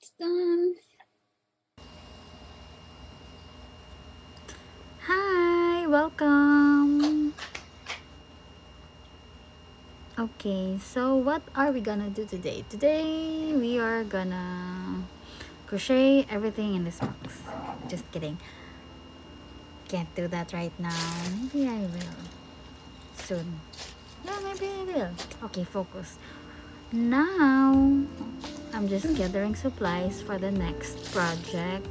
It's done. Hi, welcome. Okay, so what are we gonna do today? Today we are gonna crochet everything in this box. Just kidding. Can't do that right now. Maybe I will soon. Yeah, maybe I will. Okay, focus. Now I'm just gathering supplies for the next project.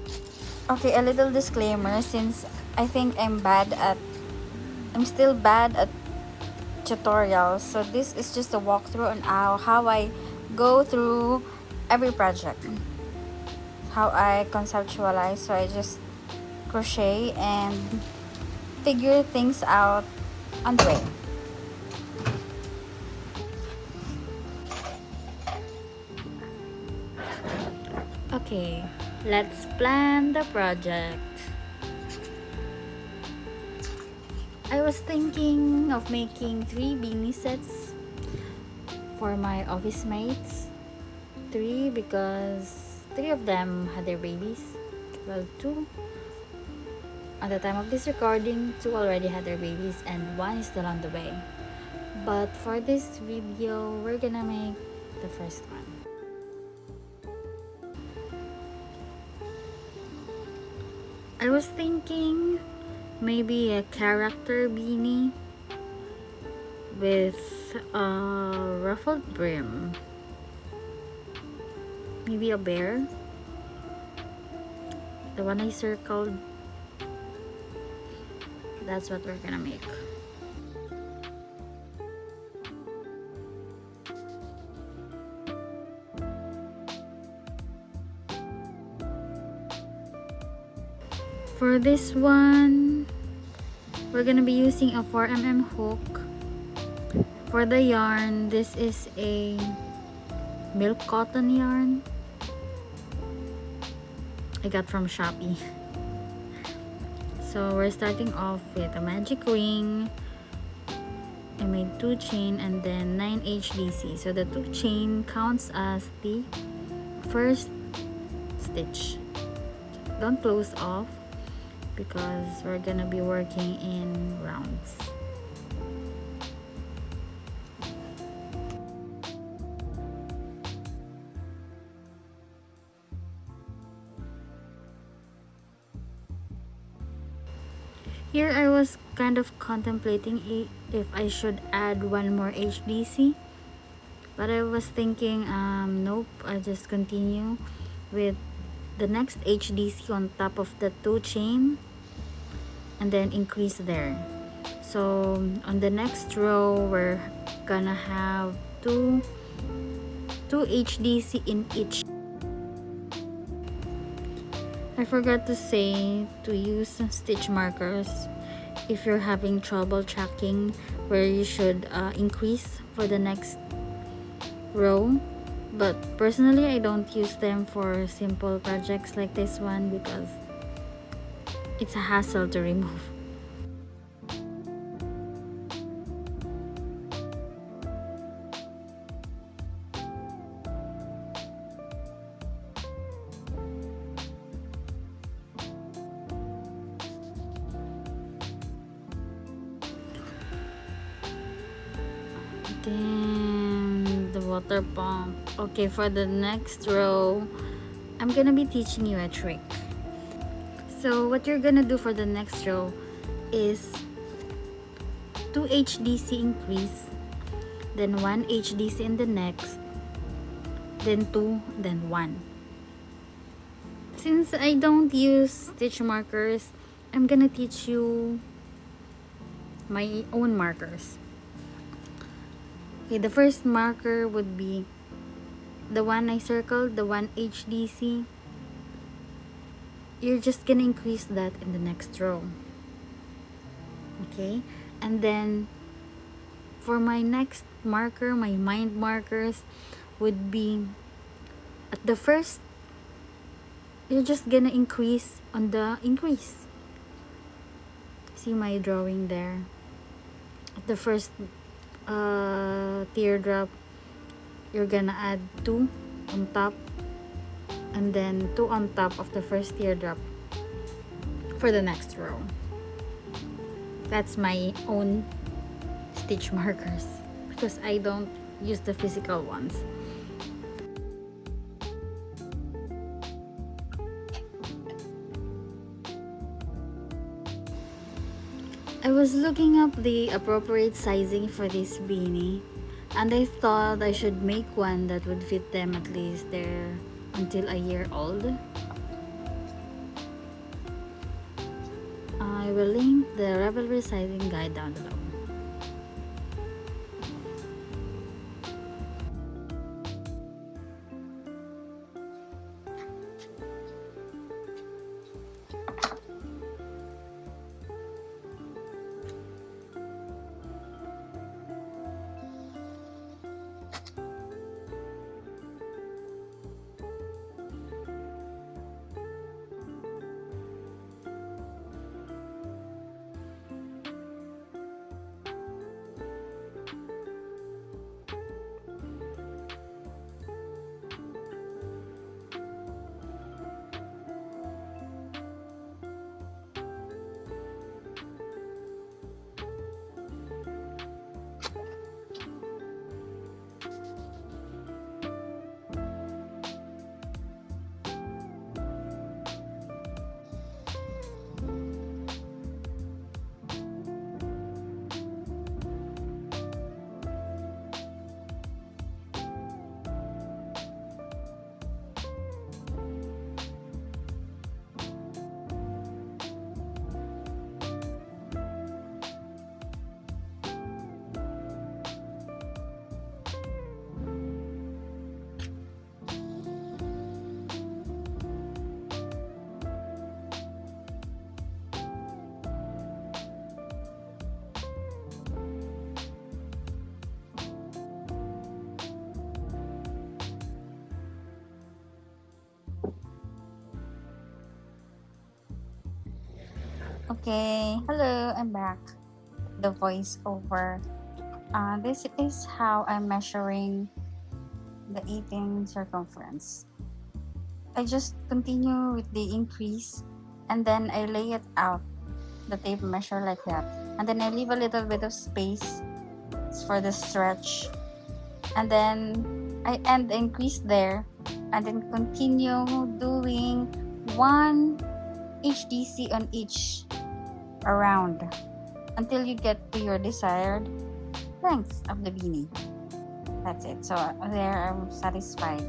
Okay, a little disclaimer since I think I'm still bad at tutorials. So this is just a walkthrough on how I go through every project, how I conceptualize. So I just crochet and figure things out on the way. Okay, let's plan the project. I was thinking of making 3 beanie sets for my office mates. 3 because 3 of them had their babies. Well, 2 at the time of this recording, 2 already had their babies and 1 is still on the way. But for this video, we're gonna make the first one. I was thinking maybe a character beanie with a ruffled brim. Maybe a bear. The one I circled. That's what we're gonna make. For this one, we're gonna be using a 4mm hook. For the yarn, this is a milk cotton yarn I got from Shopee. So we're starting off with a magic ring. I made 2 chain and then 9 HDC. So the 2 chain counts as the first stitch. Don't close off because we're gonna be working in rounds. Here I was kind of contemplating if I should add 1 more HDC, but I was thinking nope, I'll just continue with the next HDC on top of the 2 chain and then increase there. So on the next row we're gonna have two HDC in each. I forgot to say to use stitch markers if you're having trouble tracking where you should increase for the next row. But personally, I don't use them for simple projects like this one because it's a hassle to remove. Then the water pump. Okay, for the next row, I'm gonna be teaching you a trick. So what you're gonna do for the next row is 2 HDC increase, then 1 HDC in the next, then 2, then 1. Since I don't use stitch markers, I'm gonna teach you my own markers. Okay, the first marker would be the one I circled, the 1 HDC. You're just gonna increase that in the next row. Okay, and then for my next marker, my mind markers would be at the first, you're just gonna increase on the increase. See my drawing there? At the first teardrop, you're gonna add 2 on top and then 2 on top of the first teardrop for the next row. That's my own stitch markers because I don't use the physical ones. I was looking up the appropriate sizing for this beanie, and I thought I should make one that would fit them at least they're until a year old. I will link the Ravelry sizing guide down below. Okay, hello, I'm back. The voiceover. This is how I'm measuring the 18 circumference. I just continue with the increase and then I lay it out, the tape measure like that. And then I leave a little bit of space for the stretch. And then I end the increase there and then continue doing 1 HDC on each around until you get to your desired length of the beanie. That's it. So there I'm satisfied.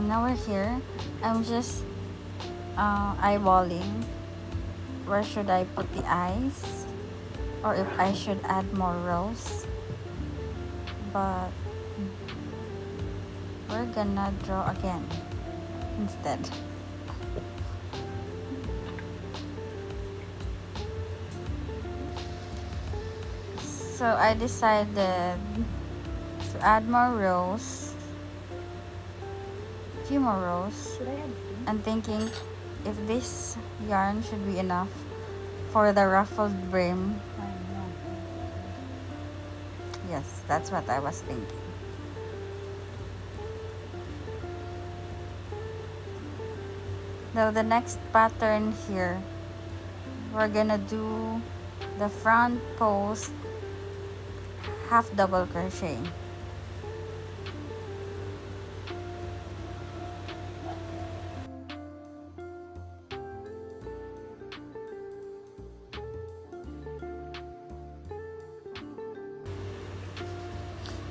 Now we're here. I'm just eyeballing where should I put the eyes, or if I should add more rows, but we're gonna draw again instead. So I decided to add more rows, a few more rows. I'm thinking if this yarn should be enough for the ruffled brim. Yes, that's what I was thinking. Now the next pattern here, we're gonna do the front post half double crochet.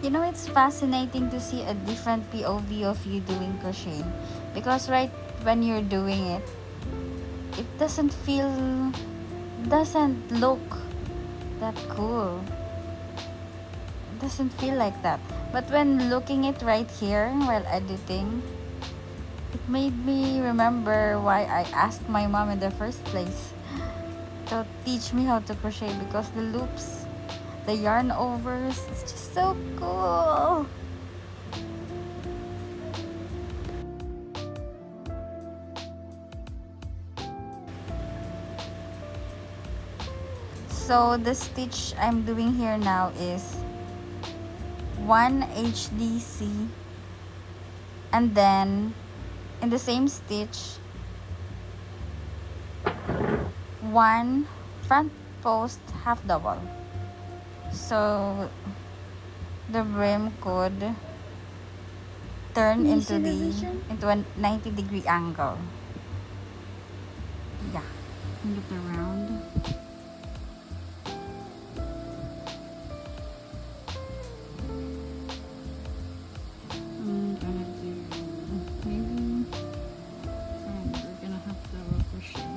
You know, it's fascinating to see a different POV of you doing crochet, because right when you're doing it, it doesn't look that cool. It doesn't feel like that. But when looking it right here while editing, it made me remember why I asked my mom in the first place to teach me how to crochet, because the loops, the yarn overs, it's just so cool. So the stitch I'm doing here now is 1 HDC, and then in the same stitch 1 front post half double, so the brim could turn into a 90-degree angle. Yeah, look around. I'm gonna do maybe we're gonna have double crochet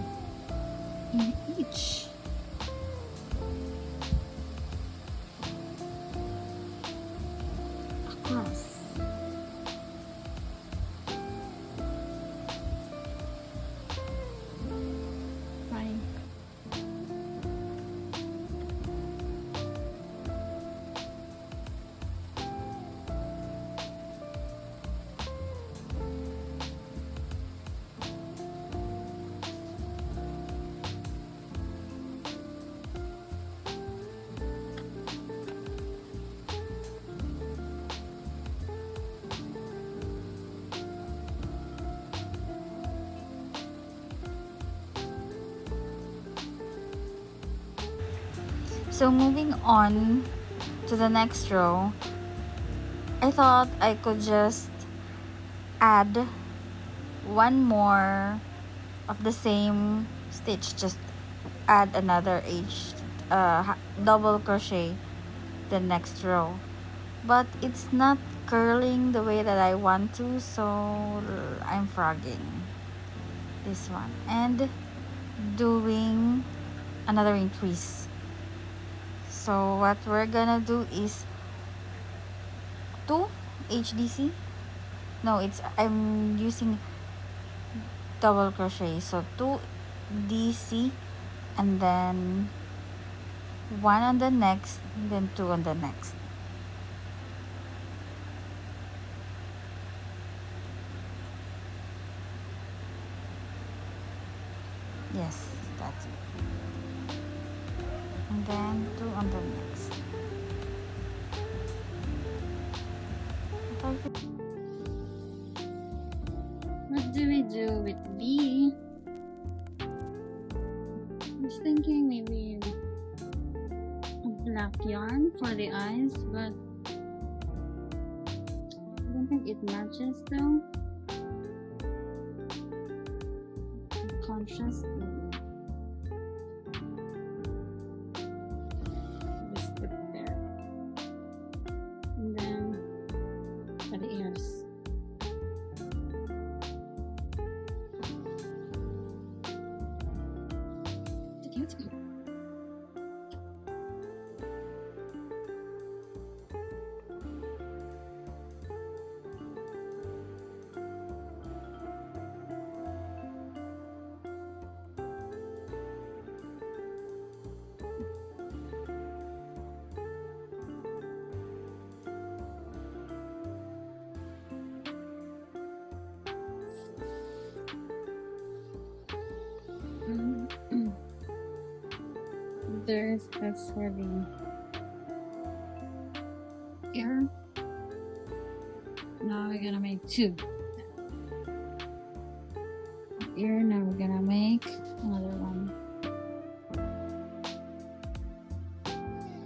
in each. Across. Fine. So moving on to the next row, I thought I could just add one more of the same stitch, just add another double crochet the next row, but it's not curling the way that I want to, so I'm frogging this one and doing another increase. So what we're gonna do is 2 HDC. No, I'm using double crochet, so 2 DC, and then 1 on the next, then 2 on the next. Yes, that's it. And then 2 on the next. What do we do with B? I was thinking maybe a black yarn for the eyes, but I don't think it matches though. Contrast. Just put it there. And then for the ears. Cute. That's for the ear. Now we're gonna make two. Ear, now we're gonna make another one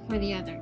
for the other.